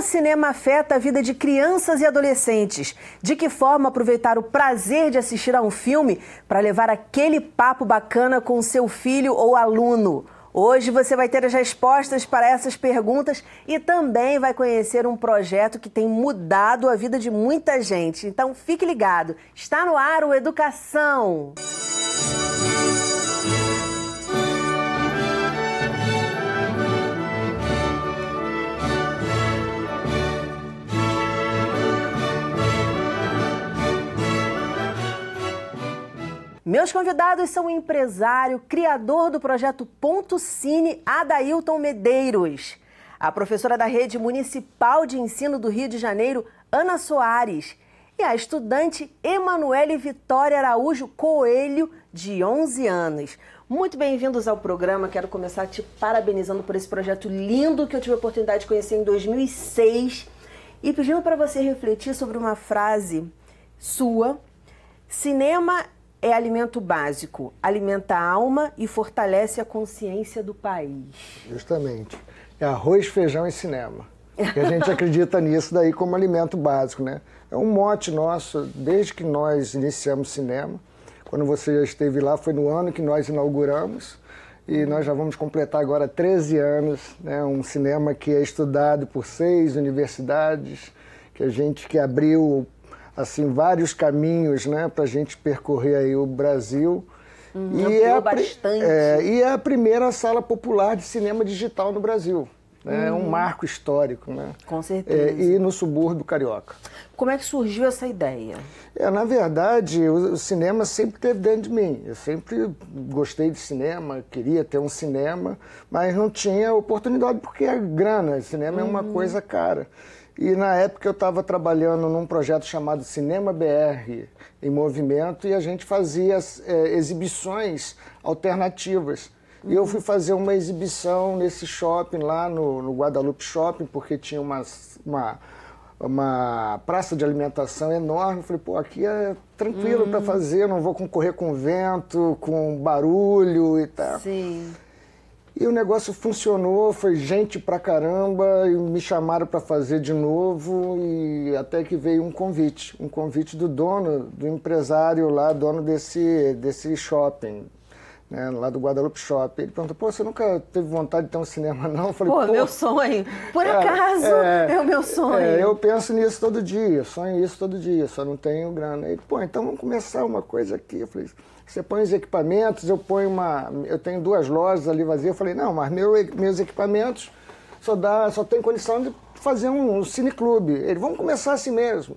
o cinema afeta a vida de crianças e adolescentes? De que forma aproveitar o prazer de assistir a um filme para levar aquele papo bacana com seu filho ou aluno? Hoje você vai ter as respostas para essas perguntas e também vai conhecer um projeto que tem mudado a vida de muita gente. Então fique ligado, está no ar o Educação! Meus convidados são o empresário, criador do projeto Ponto Cine, Adailton Medeiros, a professora da Rede Municipal de Ensino do Rio de Janeiro, Ana Soares, e a estudante Emanuele Vitória Araújo Coelho, de 11 anos. Muito bem-vindos ao programa. Quero começar te parabenizando por esse projeto lindo que eu tive a oportunidade de conhecer em 2006 e pedindo para você refletir sobre uma frase sua: cinema é alimento básico, alimenta a alma e fortalece a consciência do país. Justamente. É arroz, feijão e cinema. E a gente acredita nisso daí como alimento básico, né? É um mote nosso, desde que nós iniciamos cinema. Quando você já esteve lá, foi no ano que nós inauguramos. E nós já vamos completar agora 13 anos, né? Um cinema que é estudado por 6 universidades, que abriu assim, vários caminhos, né, para a gente percorrer aí o Brasil. E é a primeira sala popular de cinema digital no Brasil. Né? É um marco histórico, né? Com certeza. E no subúrbio carioca. Como é que surgiu essa ideia? Na verdade, o cinema sempre esteve dentro de mim. Eu sempre gostei de cinema, queria ter um cinema, mas não tinha oportunidade porque é grana. Cinema é uma coisa cara. E na época eu estava trabalhando num projeto chamado Cinema BR em Movimento e a gente fazia exibições alternativas. E eu fui fazer uma exibição nesse shopping lá no Guadalupe Shopping, porque tinha uma praça de alimentação enorme. Eu falei, pô, aqui é tranquilo para fazer, não vou concorrer com vento, com barulho e tal. Sim. E o negócio funcionou, foi gente pra caramba, e me chamaram para fazer de novo, e até que veio um convite do dono, do empresário lá, dono desse shopping, né, lá do Guadalupe Shopping. Ele perguntou, pô, você nunca teve vontade de ter um cinema, não? Eu falei, pô, meu sonho, por acaso é o meu sonho. Eu penso nisso todo dia, sonho isso todo dia, só não tenho grana. Ele, pô, então vamos começar uma coisa aqui. Eu falei, você põe os equipamentos, eu tenho 2 lojas ali vazias. Eu falei, não, mas meus equipamentos só tem condição de fazer um cineclube. Ele, vamos começar assim mesmo.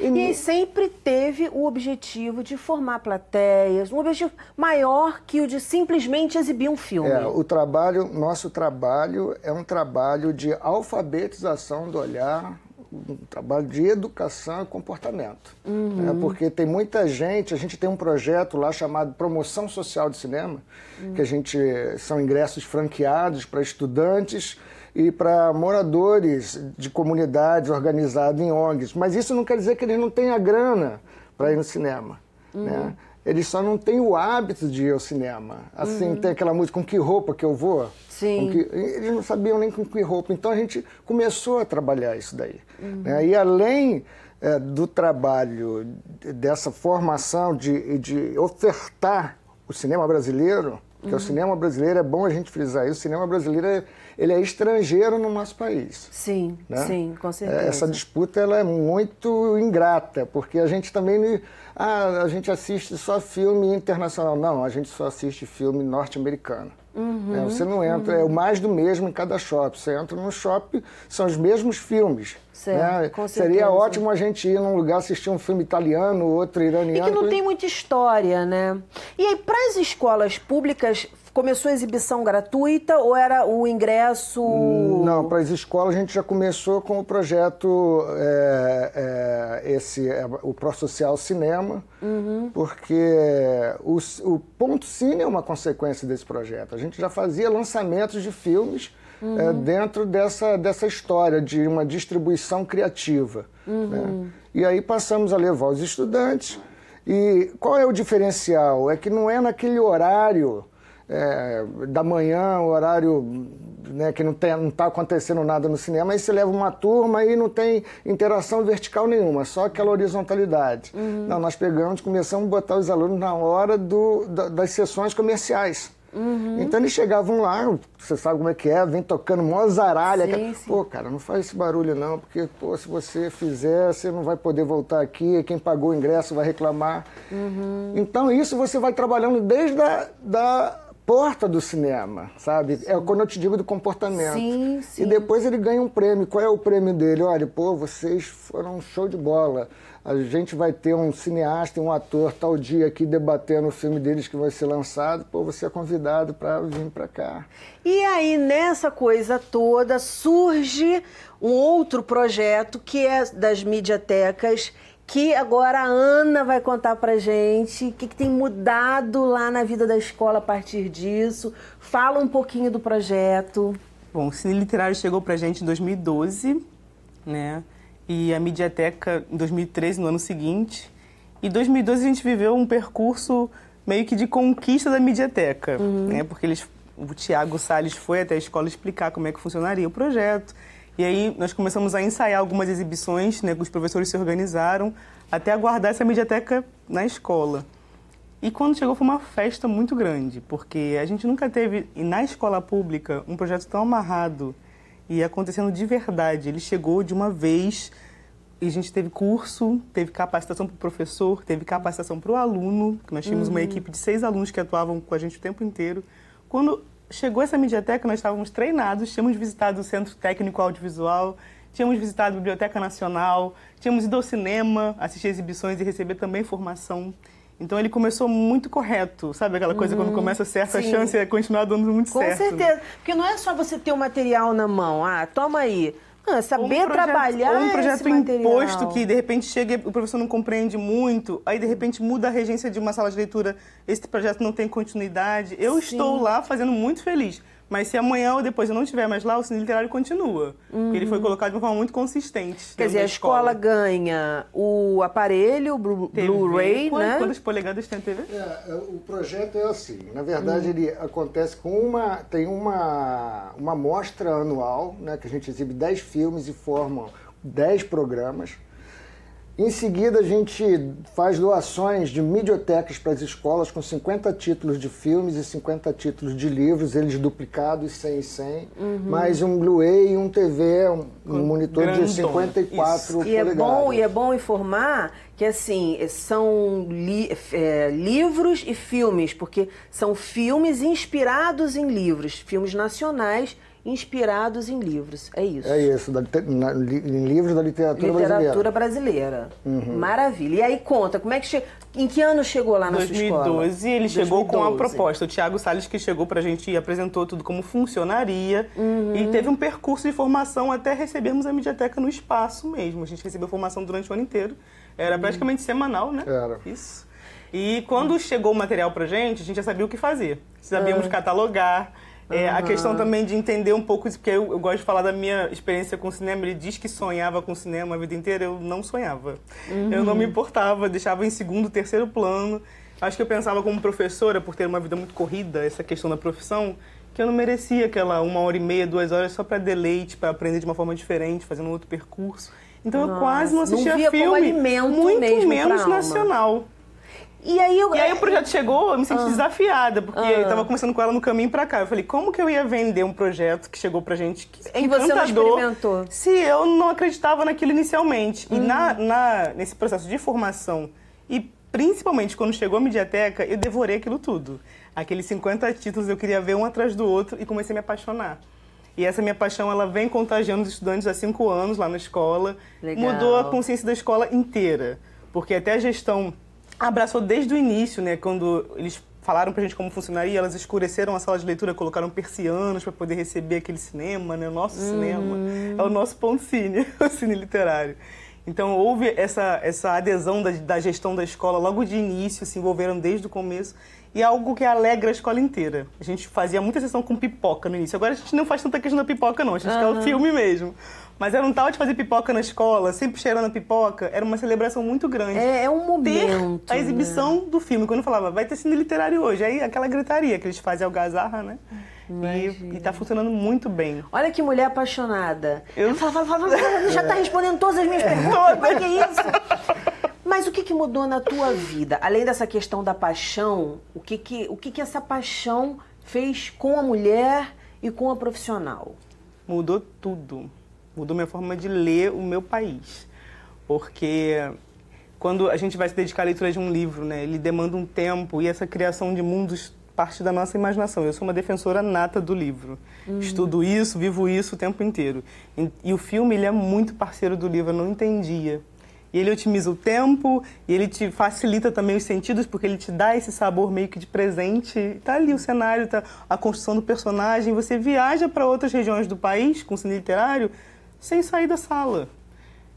E sempre teve o objetivo de formar plateias, um objetivo maior que o de simplesmente exibir um filme. Nosso trabalho é um trabalho de alfabetização do olhar, um trabalho de educação e comportamento. Né? Porque tem muita gente, a gente tem um projeto lá chamado Promoção Social de Cinema, que são ingressos franqueados para estudantes e para moradores de comunidades organizados em ONGs. Mas isso não quer dizer que eles não tenham grana para ir no cinema. Né? Eles só não têm o hábito de ir ao cinema. Assim, tem aquela música, com que roupa que eu vou? Sim. Eles não sabiam nem com que roupa. Então a gente começou a trabalhar isso daí. Né? E além do trabalho, dessa formação de ofertar o cinema brasileiro, que o cinema brasileiro, é bom a gente frisar isso, o cinema brasileiro ele é estrangeiro no nosso país. Sim, né? Sim, com certeza. Essa disputa ela é muito ingrata, porque a gente também a gente assiste só filme internacional. Não, a gente só assiste filme norte-americano. Você não entra, é o mais do mesmo em cada shopping. Você entra num shopping, são os mesmos filmes. Certo, né? com certeza. Seria ótimo a gente ir num lugar assistir um filme italiano, outro iraniano. E que não tem muita história, né? E aí, para as escolas públicas, começou a exibição gratuita ou era o ingresso... Não, para as escolas a gente já começou com o projeto, o ProSocial Cinema, porque o Ponto Cine é uma consequência desse projeto. A gente já fazia lançamentos de filmes dentro dessa história de uma distribuição criativa. Né? E aí passamos a levar os estudantes. E qual é o diferencial? É que não é naquele horário da manhã, o horário, né, que não está acontecendo nada no cinema, aí você leva uma turma e não tem interação vertical nenhuma, só aquela horizontalidade. Não, nós pegamos e começamos a botar os alunos na hora das sessões comerciais. Então eles chegavam lá, você sabe como é que é, vem tocando mó zaralha. Sim. Pô, cara, não faz esse barulho não, porque pô, se você fizer, você não vai poder voltar aqui, quem pagou o ingresso vai reclamar. Então isso você vai trabalhando desde da porta do cinema, sabe? É quando eu te digo do comportamento. Sim. E depois ele ganha um prêmio. Qual é o prêmio dele? Olha, pô, vocês foram um show de bola. A gente vai ter um cineasta e um ator tal dia aqui debatendo o filme deles que vai ser lançado. Pô, você é convidado para vir para cá. E aí, nessa coisa toda, surge um outro projeto que é das Mediatecas, que agora a Ana vai contar pra gente o que tem mudado lá na vida da escola a partir disso. Fala um pouquinho do projeto. Bom, o Cine Literário chegou pra gente em 2012, né? E a Mediateca em 2013, no ano seguinte. E em 2012 a gente viveu um percurso meio que de conquista da Mediateca, né? Porque o Tiago Salles foi até a escola explicar como é que funcionaria o projeto. E aí nós começamos a ensaiar algumas exibições, né? Os professores se organizaram até aguardar essa Mediateca na escola. E quando chegou foi uma festa muito grande, porque a gente nunca teve, na escola pública, um projeto tão amarrado e acontecendo de verdade. Ele chegou de uma vez e a gente teve curso, teve capacitação para o professor, teve capacitação para o aluno, que nós tínhamos uma equipe de 6 alunos que atuavam com a gente o tempo inteiro. Quando chegou essa Mediateca, nós estávamos treinados, tínhamos visitado o Centro Técnico Audiovisual, tínhamos visitado a Biblioteca Nacional, tínhamos ido ao cinema, assistir exibições e receber também formação. Então ele começou muito correto, sabe aquela coisa quando começa certo, a chance é continuar dando muito certo. Com certeza, né? Porque não é só você ter o material na mão, toma aí. Saber trabalhar ou um projeto esse material. imposto que de repente chega e o professor não compreende muito, aí de repente muda a regência de uma sala de leitura, esse projeto não tem continuidade. Eu estou lá fazendo muito feliz. Mas se amanhã ou depois eu não estiver mais lá, o Cine Literário continua. Porque ele foi colocado de uma forma muito consistente. Quer dizer, a escola ganha o aparelho, o Blu-ray, né? Quantas polegadas tem a TV? O projeto é assim. Na verdade, ele acontece com tem uma mostra anual, né, que a gente exibe 10 filmes e formam 10 programas. Em seguida, a gente faz doações de mediatecas para as escolas com 50 títulos de filmes e 50 títulos de livros, eles duplicados, 100 e 100, mais um Blu-ray e um TV, um monitor grandão, de 54 polegadas. E é bom informar que, assim, são livros e filmes, porque são filmes inspirados em livros, filmes nacionais inspirados em livros, é isso. É isso, em livros da literatura brasileira. Maravilha. E aí conta, como é que em que ano chegou lá na sua escola? 2012, ele chegou com a proposta. O Tiago Salles que chegou pra gente e apresentou tudo como funcionaria e teve um percurso de formação até recebermos a Mediateca no espaço mesmo. A gente recebeu formação durante o ano inteiro. Era praticamente semanal, né? Era. Isso. E quando chegou o material pra gente, a gente já sabia o que fazer. Sabíamos catalogar. A questão também de entender um pouco isso, porque eu gosto de falar da minha experiência com o cinema. Ele diz que sonhava com o cinema a vida inteira, eu não sonhava. Eu não me importava, deixava em segundo, terceiro plano. Acho que eu pensava como professora, por ter uma vida muito corrida, essa questão da profissão, que eu não merecia aquela 1h30, 2 horas só para deleite, para aprender de uma forma diferente, fazendo um outro percurso. Então eu quase não assistia filme, muito menos nacional. E aí o projeto chegou, eu me senti desafiada, porque eu estava conversando com ela no caminho pra cá. Eu falei, como que eu ia vender um projeto que chegou pra gente, que é encantador, você não experimentou, se eu não acreditava naquilo inicialmente? E nesse processo de formação, e principalmente quando chegou a Mediateca, eu devorei aquilo tudo. Aqueles 50 títulos eu queria ver um atrás do outro e comecei a me apaixonar. E essa minha paixão, ela vem contagiando os estudantes há 5 anos lá na escola. Legal. Mudou a consciência da escola inteira, porque até a gestão abraçou desde o início, né? Quando eles falaram pra gente como funcionaria, elas escureceram a sala de leitura, colocaram persianas para poder receber aquele cinema, né? O nosso cinema é o nosso ponto cine, o Cine Literário. Então houve essa adesão da gestão da escola logo de início, se envolveram desde o começo. e algo que alegra a escola inteira. A gente fazia muita sessão com pipoca no início. Agora a gente não faz tanta questão da pipoca, não. A gente quer o filme mesmo. Mas era um tal de fazer pipoca na escola, sempre cheirando a pipoca. Era uma celebração muito grande. É um momento, ter a exibição do filme. Quando eu falava, vai ter cine literário hoje. Aí aquela gritaria que eles fazem algazarra, né? E tá funcionando muito bem. Olha que mulher apaixonada. Fala, já tá respondendo todas as minhas perguntas. Mas que isso? Mas o que mudou na tua vida? Além dessa questão da paixão, o que essa paixão fez com a mulher e com a profissional? Mudou tudo. Mudou minha forma de ler o meu país. Porque quando a gente vai se dedicar à leitura de um livro, né, ele demanda um tempo e essa criação de mundos parte da nossa imaginação. Eu sou uma defensora nata do livro. Estudo isso, vivo isso o tempo inteiro. E o filme, ele é muito parceiro do livro, eu não entendia. E ele otimiza o tempo, e ele te facilita também os sentidos, porque ele te dá esse sabor meio que de presente. Tá ali o cenário, tá a construção do personagem, você viaja para outras regiões do país com cine literário sem sair da sala.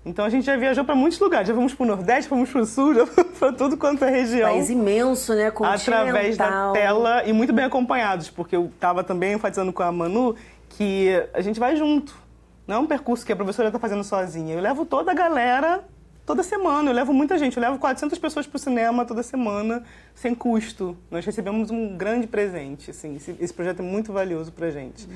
Então a gente já viajou para muitos lugares, já fomos para o Nordeste, fomos para o Sul, já fomos para tudo quanto é região. País imenso, né? Continental. Através da tela e muito bem acompanhados, porque eu estava também enfatizando com a Manu que a gente vai junto. Não é um percurso que a professora está fazendo sozinha. Eu levo toda a galera toda semana, eu levo muita gente. Eu levo 400 pessoas para o cinema toda semana, sem custo. Nós recebemos um grande presente, assim. Esse projeto é muito valioso para a gente.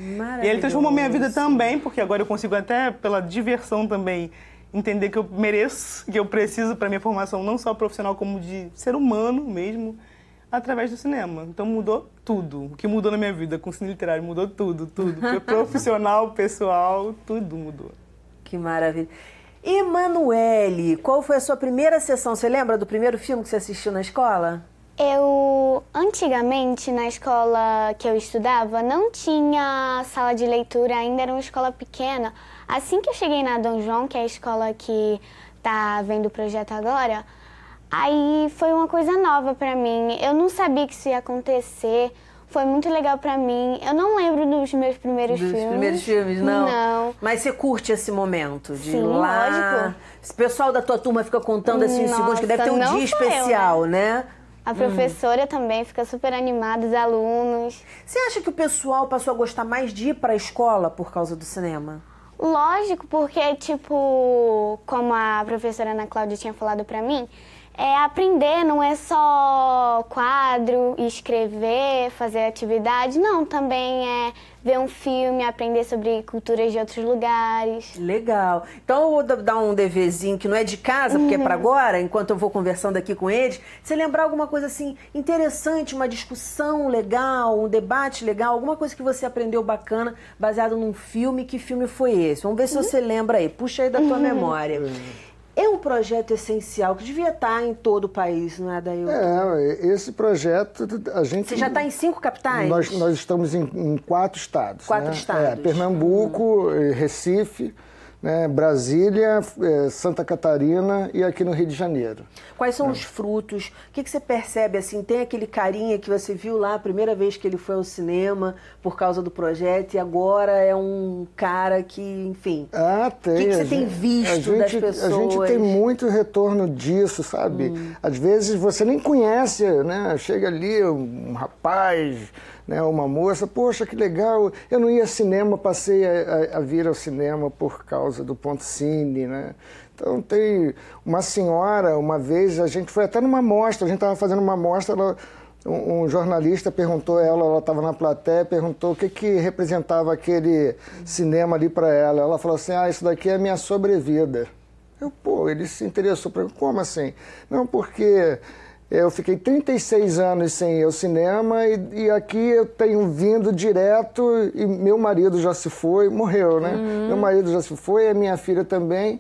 E ele transformou minha vida também, porque agora eu consigo até, pela diversão também, entender que eu mereço, que eu preciso para minha formação, não só profissional, como de ser humano mesmo, através do cinema. Então mudou tudo. O que mudou na minha vida com o cine literário mudou tudo. Profissional, pessoal, tudo mudou. Que maravilha. Emanuele, qual foi a sua primeira sessão? Você lembra do primeiro filme que você assistiu na escola? Antigamente, na escola que eu estudava, não tinha sala de leitura, ainda era uma escola pequena. Assim que eu cheguei na Dom João, que é a escola que tá vendo o projeto agora, aí foi uma coisa nova pra mim. Eu não sabia que isso ia acontecer, foi muito legal pra mim. Eu não lembro dos meus primeiros filmes. Dos primeiros filmes, não? Não. Mas você curte esse momento de Sim, ir lá? lógico. O pessoal da tua turma fica contando assim uns segundos, que deve ter um dia especial, né? A professora também fica super animada, os alunos. Você acha que o pessoal passou a gostar mais de ir para a escola por causa do cinema? Lógico, porque, tipo, como a professora Ana Cláudia tinha falado pra mim, aprender não é só quadro, escrever, fazer atividade. Não, também é ver um filme, aprender sobre culturas de outros lugares. Legal. Então eu vou dar um deverzinho que não é de casa, porque é para agora, enquanto eu vou conversando aqui com eles. Você lembrar alguma coisa assim interessante, uma discussão legal, um debate legal, alguma coisa que você aprendeu bacana, baseado num filme. Que filme foi esse? Vamos ver se você lembra aí. Puxa aí da tua memória. É um projeto essencial que devia estar em todo o país, não é, Adailton? Esse projeto, a gente... Você já está em 5 capitais? Nós estamos em 4 estados. 4 estados. Pernambuco, Recife, né, Brasília, Santa Catarina e aqui no Rio de Janeiro. Quais são os frutos? O que você percebe, assim, tem aquele carinha que você viu lá a primeira vez que ele foi ao cinema por causa do projeto e agora é um cara que, enfim... Tem. O que você tem visto das pessoas? A gente tem muito retorno disso, sabe? Às vezes você nem conhece, né? Chega ali um rapaz, né, uma moça, poxa, que legal, eu não ia ao cinema, passei a vir ao cinema por causa do Ponto Cine, né? Então tem uma senhora, uma vez, a gente foi até numa mostra, a gente estava fazendo uma mostra, um jornalista perguntou ela estava na plateia, perguntou o que representava aquele cinema ali para ela. Ela falou assim, isso daqui é a minha sobrevida. Ele se interessou, como assim? Não, porque... Eu fiquei 36 anos sem ir ao cinema e aqui eu tenho vindo direto e meu marido já se foi, morreu, né? Meu marido já se foi, a minha filha também.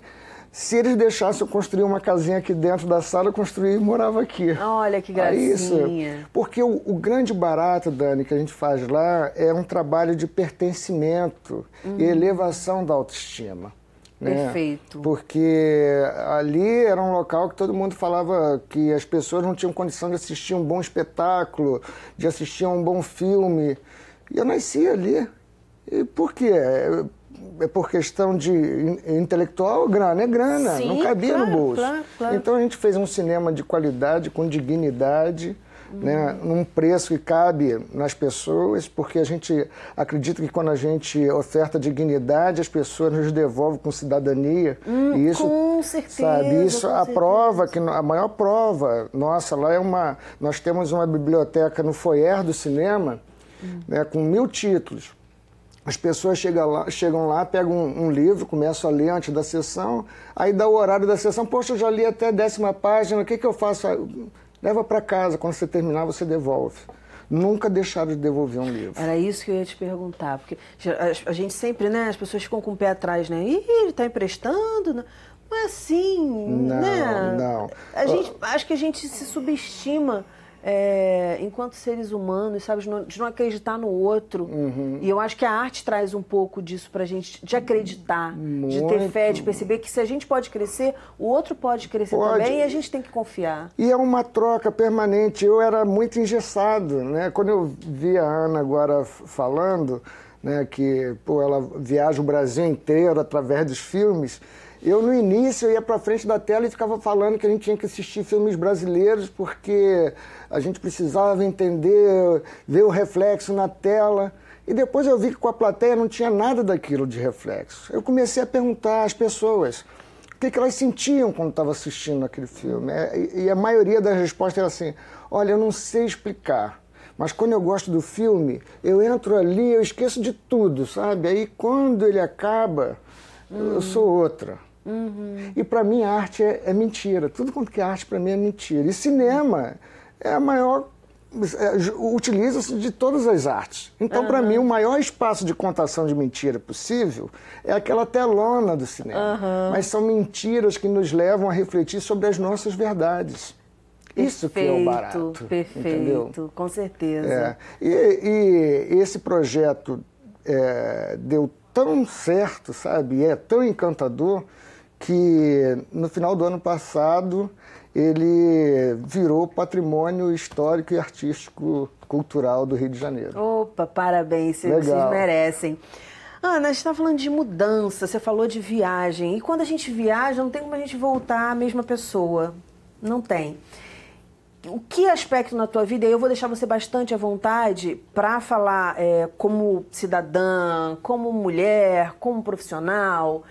Se eles deixassem eu construir uma casinha aqui dentro da sala, eu construí e morava aqui. Olha que gracinha. Porque o grande barato, Dani, que a gente faz lá é um trabalho de pertencimento e elevação da autoestima. Perfeito. Porque ali era um local que todo mundo falava que as pessoas não tinham condição de assistir um bom espetáculo, de assistir a um bom filme. E eu nasci ali. E por quê? É por questão de intelectual? Grana. É grana. Sim, não cabia no bolso. Claro. Então a gente fez um cinema de qualidade, com dignidade, né, num preço que cabe nas pessoas, porque a gente acredita que quando a gente oferta dignidade, as pessoas nos devolvem com cidadania. E isso, com certeza. Sabe, isso, com a certeza. prova, a maior prova nossa lá é nós temos uma biblioteca no foyer do cinema, né, com 1000 títulos. As pessoas chegam lá, pegam um livro, começam a ler antes da sessão, aí dá o horário da sessão, poxa, eu já li até a 10ª página, o que eu faço? Leva para casa, quando você terminar, você devolve. Nunca deixaram de devolver um livro. Era isso que eu ia te perguntar, porque a gente sempre, né, as pessoas ficam com o pé atrás, né? Ih, ele está emprestando? Não é assim, Não, né? não. Acho que a gente se subestima enquanto seres humanos, sabe, de não acreditar no outro. E eu acho que a arte traz um pouco disso pra gente, de acreditar, de ter fé, de perceber que se a gente pode crescer, o outro pode crescer também, e a gente tem que confiar. E é uma troca permanente. Eu era muito engessado, né? Quando eu vi a Ana agora falando, né, que ela viaja o Brasil inteiro através dos filmes, eu, no início, eu ia para frente da tela e ficava falando que a gente tinha que assistir filmes brasileiros porque a gente precisava entender, ver o reflexo na tela. E depois eu vi que com a plateia não tinha nada daquilo de reflexo. Eu comecei a perguntar às pessoas o que elas sentiam quando estavam assistindo aquele filme. E a maioria das respostas era assim, olha, eu não sei explicar, mas quando eu gosto do filme, eu entro ali, eu esqueço de tudo, sabe? Aí quando ele acaba, eu sou outra. E para mim a arte é mentira. Tudo quanto que é arte para mim é mentira. E cinema é a maior... utiliza-se de todas as artes. Então, para mim, o maior espaço de contação de mentira possível é aquela telona do cinema. Mas são mentiras que nos levam a refletir sobre as nossas verdades. Isso que é o barato. Perfeito, entendeu? Com certeza. E esse projeto deu tão certo, sabe? E é tão encantador que no final do ano passado ele virou patrimônio histórico e artístico cultural do Rio de Janeiro. Opa, parabéns, vocês merecem. Ana, a gente está falando de mudança, você falou de viagem. E quando a gente viaja, não tem como a gente voltar a mesma pessoa. Não tem. O que aspecto na tua vida, e eu vou deixar você bastante à vontade para falar como cidadã, como mulher, como profissional,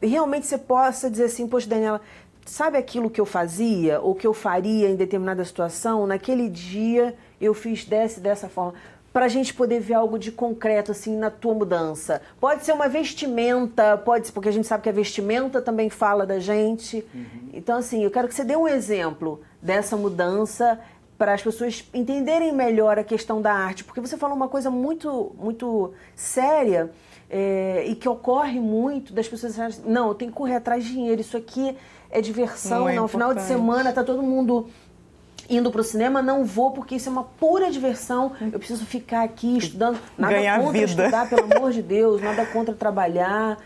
realmente você possa dizer assim, poxa, Daniela, sabe aquilo que eu fazia ou que eu faria em determinada situação? Naquele dia eu fiz dessa forma. Para a gente poder ver algo de concreto assim na tua mudança. Pode ser uma vestimenta, pode ser, porque a gente sabe que a vestimenta também fala da gente. Então, assim, eu quero que você dê um exemplo dessa mudança para as pessoas entenderem melhor a questão da arte. Porque você falou uma coisa muito, muito séria e que ocorre muito das pessoas acharem, não, eu tenho que correr atrás de dinheiro, isso aqui é diversão, não, final de semana tá todo mundo indo pro cinema, não vou porque isso é uma pura diversão, eu preciso ficar aqui estudando, nada contra estudar, pelo amor de Deus, nada contra trabalhar,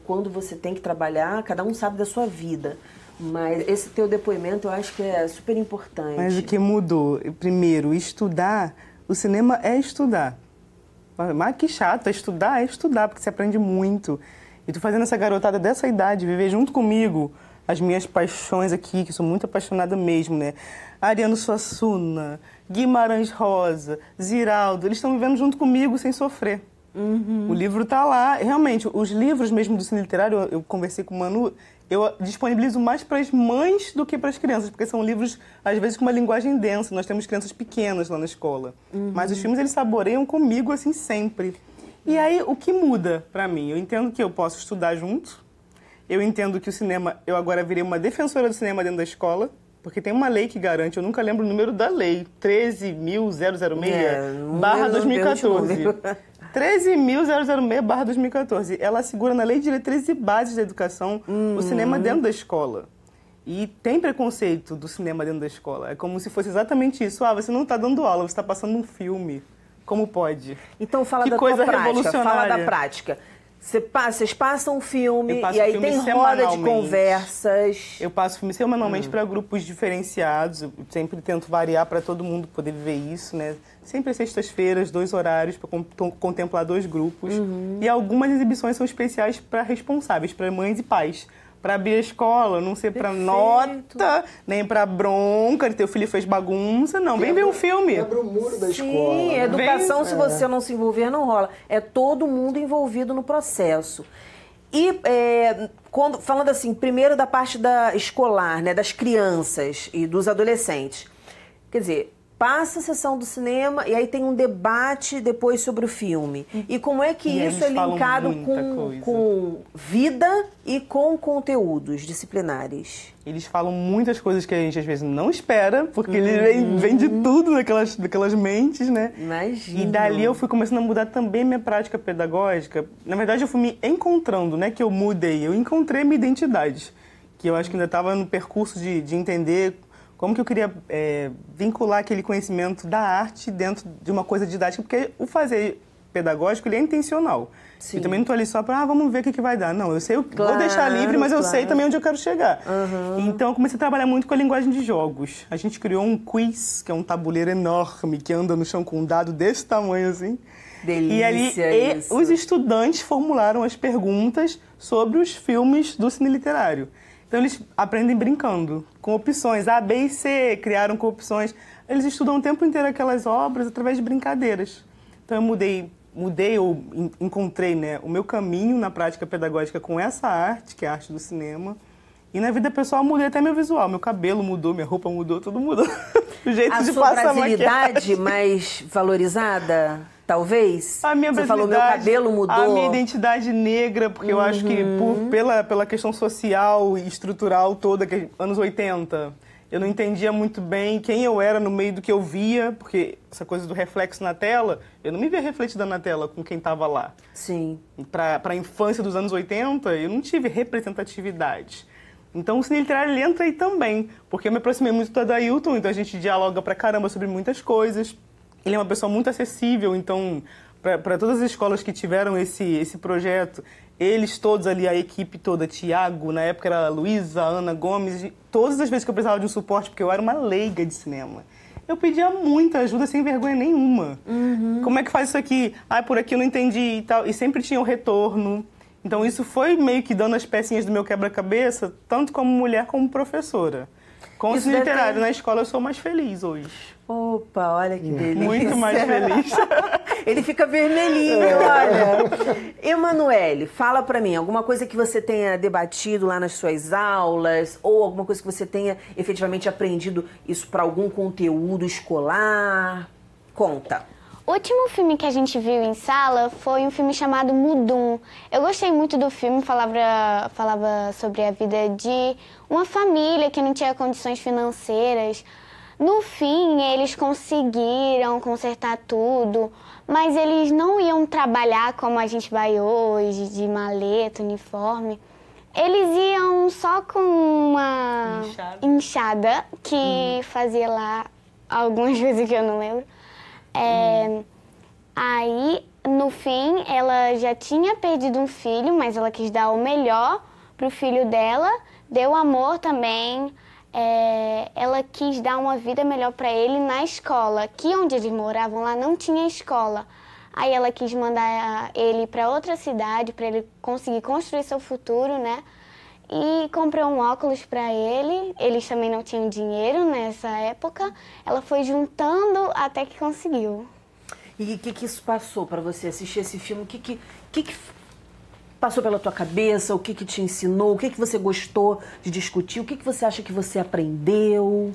quando você tem que trabalhar, cada um sabe da sua vida. Mas esse teu depoimento eu acho que é super importante. Mas o que mudou? Primeiro, estudar, o cinema é estudar. Mas que chato, é estudar, porque você aprende muito. E tu fazendo essa garotada dessa idade, viver junto comigo as minhas paixões aqui, que sou muito apaixonada mesmo, né? Ariano Suassuna, Guimarães Rosa, Ziraldo, eles estão vivendo junto comigo sem sofrer. O livro tá lá. Realmente, os livros mesmo do cine literário, eu conversei com o Manu, eu disponibilizo mais para as mães do que para as crianças, porque são livros, às vezes, com uma linguagem densa. Nós temos crianças pequenas lá na escola. Mas os filmes, eles saboreiam comigo, assim, sempre. E aí, o que muda para mim? Eu entendo que eu posso estudar junto. Eu entendo que o cinema, eu agora virei uma defensora do cinema dentro da escola, porque tem uma lei que garante, eu nunca lembro o número da lei, 13.006/2014. 13.006/2014. Ela assegura na Lei de Diretrizes e Bases da Educação o cinema dentro da escola. E tem preconceito do cinema dentro da escola. É como se fosse exatamente isso. Ah, você não está dando aula, você está passando um filme. Como pode? Então fala da tua prática, fala da prática. Vocês passam um filme e aí tem roda de conversas. Eu passo filme semanalmente para grupos diferenciados. Eu sempre tento variar para todo mundo poder viver isso, né? Sempre às sextas-feiras, 2 horários para contemplar 2 grupos. E algumas exibições são especiais para responsáveis, para mães e pais. para abrir a escola, não ser para nota, nem para bronca, teu filho fez bagunça, não. Vem ver um filme. Quebra o muro da escola. Sim, Né? educação, se você não se envolver, não rola. É todo mundo envolvido no processo. E falando assim, primeiro da parte da escolar, né, das crianças e dos adolescentes. Quer dizer, passa a sessão do cinema e aí tem um debate depois sobre o filme. E como é que isso é linkado com vida e com conteúdos disciplinares? Eles falam muitas coisas que a gente às vezes não espera, porque eles vêm de tudo daquelas mentes, né? Imagina. E dali eu fui começando a mudar também minha prática pedagógica. Na verdade, eu fui me encontrando, né? Que eu mudei. Eu encontrei minha identidade. Que eu acho que ainda estava no percurso de entender como que eu queria vincular aquele conhecimento da arte dentro de uma coisa didática, porque o fazer pedagógico, ele é intencional. Sim. Eu também não estou ali só para, vamos ver o que vai dar. Não, eu sei, vou deixar livre, mas eu sei também onde eu quero chegar. Então, eu comecei a trabalhar muito com a linguagem de jogos. A gente criou um quiz, que é um tabuleiro enorme, que anda no chão com um dado desse tamanho, assim. Delícia. E ali, os estudantes formularam as perguntas sobre os filmes do cine literário. Então, eles aprendem brincando, com opções. A, B e C, criaram com opções. Eles estudam o tempo inteiro aquelas obras através de brincadeiras. Então, eu encontrei, né, o meu caminho na prática pedagógica com essa arte, que é a arte do cinema. E na vida pessoal, eu mudei até meu visual. Meu cabelo mudou, minha roupa mudou, tudo mudou. O jeito de passar a brasilidade mais valorizada? Talvez? A minha Você falou, meu cabelo mudou. A minha identidade negra, porque eu acho que pela questão social e estrutural toda, que anos 80, eu não entendia muito bem quem eu era no meio do que eu via, porque essa coisa do reflexo na tela, eu não me via refletida na tela com quem estava lá. Sim. Para a infância dos anos 80, eu não tive representatividade. Então o cine literário ele entra aí também, porque eu me aproximei muito do Adailton, então a gente dialoga pra caramba sobre muitas coisas. Ele é uma pessoa muito acessível, então, para todas as escolas que tiveram esse projeto, eles todos ali, a equipe toda, Tiago, na época era a Luísa, a Ana Gomes, todas as vezes que eu precisava de um suporte, porque eu era uma leiga de cinema, eu pedia muita ajuda sem vergonha nenhuma. Como é que faz isso aqui? Ah, por aqui eu não entendi e tal. E sempre tinha um retorno. Então, isso foi meio que dando as pecinhas do meu quebra-cabeça, tanto como mulher como professora. Com o cine literário na escola, eu sou mais feliz hoje. Opa, olha que delícia. Muito mais feliz. Ele fica vermelhinho, olha. Emanuele, fala pra mim, alguma coisa que você tenha debatido lá nas suas aulas, ou alguma coisa que você tenha efetivamente aprendido isso pra algum conteúdo escolar? Conta. O último filme que a gente viu em sala foi um filme chamado Mudum. Eu gostei muito do filme, falava sobre a vida de uma família que não tinha condições financeiras. No fim, eles conseguiram consertar tudo, mas eles não iam trabalhar como a gente vai hoje, de maleta, uniforme. Eles iam só com uma enxada que fazia lá algumas vezes que eu não lembro. Aí, no fim, ela já tinha perdido um filho, mas ela quis dar o melhor pro filho dela, deu amor também. Ela quis dar uma vida melhor para ele na escola, que onde eles moravam lá não tinha escola. Aí ela quis mandar ele para outra cidade, para ele conseguir construir seu futuro, né? E comprou um óculos para ele. Eles também não tinham dinheiro nessa época. Ela foi juntando até que conseguiu. E o que isso passou para você assistir esse filme? O que passou pela tua cabeça? O que te ensinou? O que você gostou de discutir? O que você acha que você aprendeu?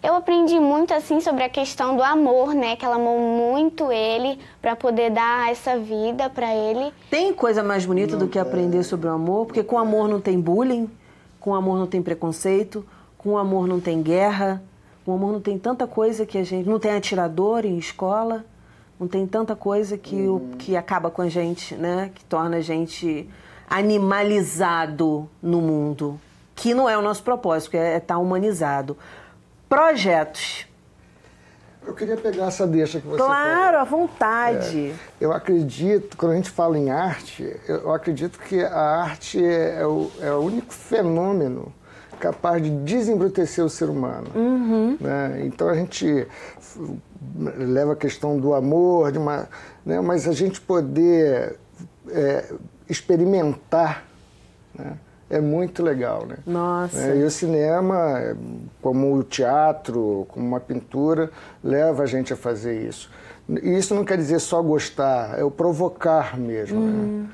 Eu aprendi muito assim sobre a questão do amor, né? Que ela amou muito ele para poder dar essa vida para ele. Tem coisa mais bonita do que aprender sobre o amor? Porque com amor não tem bullying, com amor não tem preconceito, com amor não tem guerra, com amor não tem tanta coisa que a gente... Não tem atirador em escola, não tem tanta coisa que acaba com a gente, né? Que torna a gente animalizado no mundo. Que não é o nosso propósito, que é estar humanizado. Projetos. Eu queria pegar essa deixa que você falou. Claro, à vontade. Eu acredito, quando a gente fala em arte, eu acredito que a arte é o único fenômeno capaz de desembrutecer o ser humano. Né? Então a gente leva a questão do amor, né? Mas a gente poder experimentar, né? é muito legal, né? Nossa. E o cinema, como o teatro, como uma pintura, leva a gente a fazer isso. E isso não quer dizer só gostar, é o provocar mesmo, né?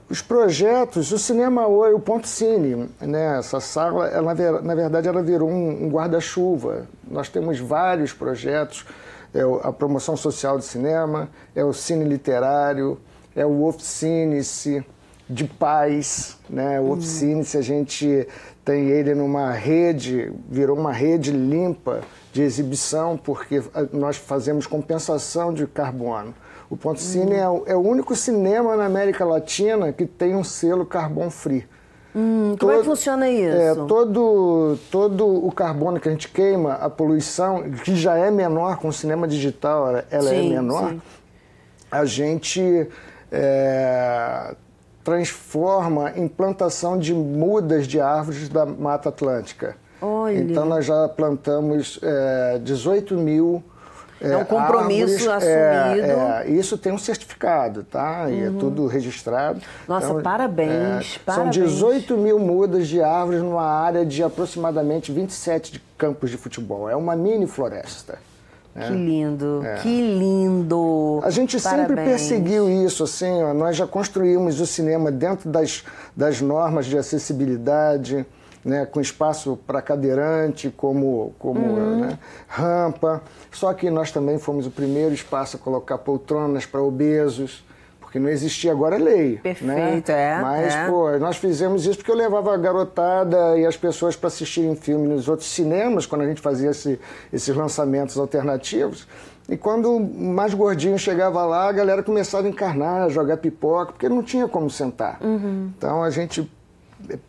Os projetos, o cinema hoje, o Ponto Cine, né? Essa sala, ela, na verdade, ela virou um guarda-chuva. Nós temos vários projetos, a promoção social do cinema, é o cine literário, é o Oficine-se de paz, né? O Oficine-se, a gente tem ele numa rede, virou uma rede limpa de exibição, porque nós fazemos compensação de carbono. O Ponto Cine é o único cinema na América Latina que tem um selo Carbon Free. Como é que funciona isso? Todo o carbono que a gente queima, a poluição, que já é menor com o cinema digital, ela é menor, a gente transforma em plantação de mudas de árvores da Mata Atlântica. Olha. Então nós já plantamos 18 mil é um compromisso assumido. Isso tem um certificado, tá? E é tudo registrado. Nossa, então, parabéns. São 18 mil mudas de árvores numa área de aproximadamente 27 de campos de futebol. É uma mini floresta. Que lindo, que lindo. A gente sempre perseguiu isso, assim, ó, nós já construímos o cinema dentro das normas de acessibilidade, né, com espaço para cadeirante, como né, rampa. Só que nós também fomos o primeiro espaço a colocar poltronas para obesos, porque não existia agora lei. Perfeito, né? Mas, pô, nós fizemos isso porque eu levava a garotada e as pessoas para assistirem filme nos outros cinemas, quando a gente fazia esses lançamentos alternativos. E quando o mais gordinho chegava lá, a galera começava a encarnar, a jogar pipoca, porque não tinha como sentar. Então a gente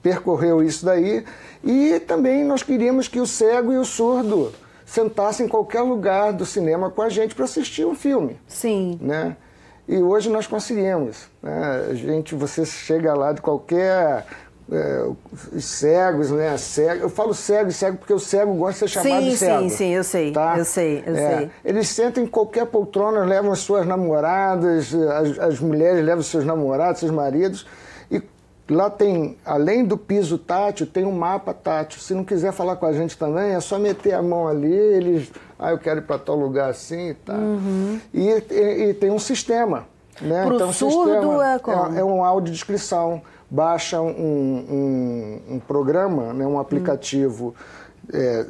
percorreu isso daí, e também nós queríamos que o cego e o surdo sentassem em qualquer lugar do cinema com a gente para assistir um filme. Sim. Né? E hoje nós conseguimos. Né? Você chega lá de qualquer... os cegos, né? Eu falo cego porque o cego gosta de ser chamado de cego. Sim, eu sei, tá? eu sei. Eles sentam em qualquer poltrona, levam as suas namoradas, as mulheres levam seus namorados, seus maridos, e lá tem, além do piso tátil, tem um mapa tátil. Se não quiser falar com a gente também, é só meter a mão ali, eles... eu quero ir para tal lugar assim e tal. E tem um sistema. Né? Pro então, surdo sistema é como? É uma audiodescrição. Baixa um programa, né, um aplicativo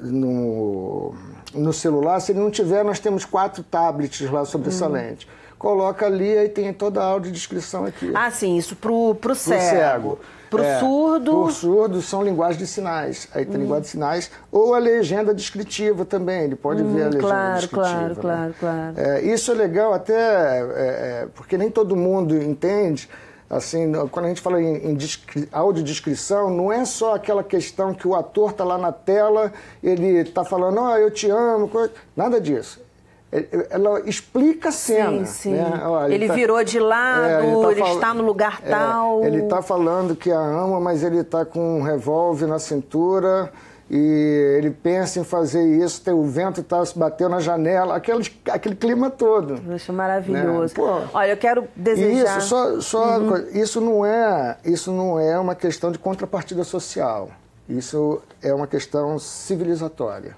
no celular. Se ele não tiver, nós temos 4 tablets lá sobressalentes. Coloca ali, aí tem toda a audiodescrição aqui. Ah, sim, isso pro cego. Pro surdo... Pro surdo são linguagem de sinais. Aí tem linguagem de sinais ou a legenda descritiva também. Ele pode ver a legenda descritiva. Claro. Isso é legal até porque nem todo mundo entende. Assim, quando a gente fala em audiodescrição, não é só aquela questão que o ator está lá na tela, ele está falando, eu te amo, nada disso. Ela explica a cena. Sim. Né? Ele virou de lado, ele está no lugar tal. Ele está falando que a ama, mas ele está com um revólver na cintura e ele pensa em fazer isso, o vento está batendo na janela, aquele clima todo. Acho maravilhoso. Né? Olha, eu quero desejar... Isso não é uma questão de contrapartida social. Isso é uma questão civilizatória.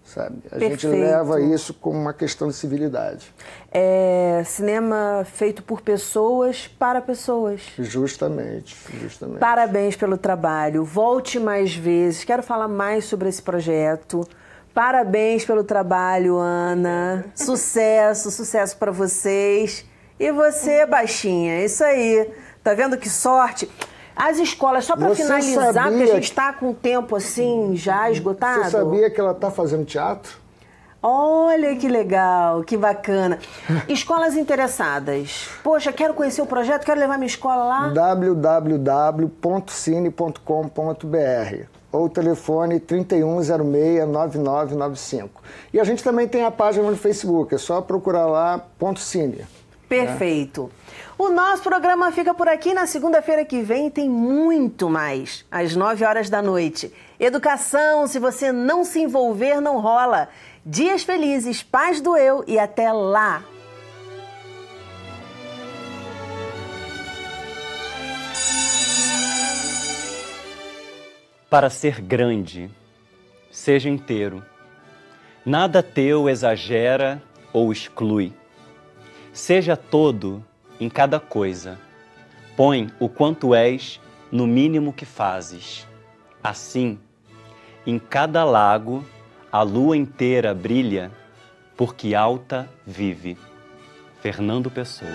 Sabe? A gente leva isso como uma questão de civilidade. É cinema feito por pessoas para pessoas. Justamente. Parabéns pelo trabalho. Volte mais vezes. Quero falar mais sobre esse projeto. Parabéns pelo trabalho, Ana. Sucesso para vocês. E você, baixinha, isso aí. Tá vendo que sorte? As escolas, só para finalizar, porque a gente está com o tempo assim já esgotado. Você sabia que ela está fazendo teatro? Olha que legal, que bacana. Escolas interessadas. Poxa, quero conhecer o projeto, quero levar minha escola lá. www.cine.com.br ou telefone 3106-9995. E a gente também tem a página no Facebook, é só procurar lá, @cine. Perfeito. O nosso programa fica por aqui. Na segunda-feira que vem tem muito mais, às 9h. Educação, se você não se envolver, não rola. Dias felizes, paz do eu e até lá. Para ser grande, seja inteiro. Nada teu exagera ou exclui. Seja todo em cada coisa. Põe o quanto és no mínimo que fazes. Assim, em cada lago a lua inteira brilha, porque alta vive. Fernando Pessoa.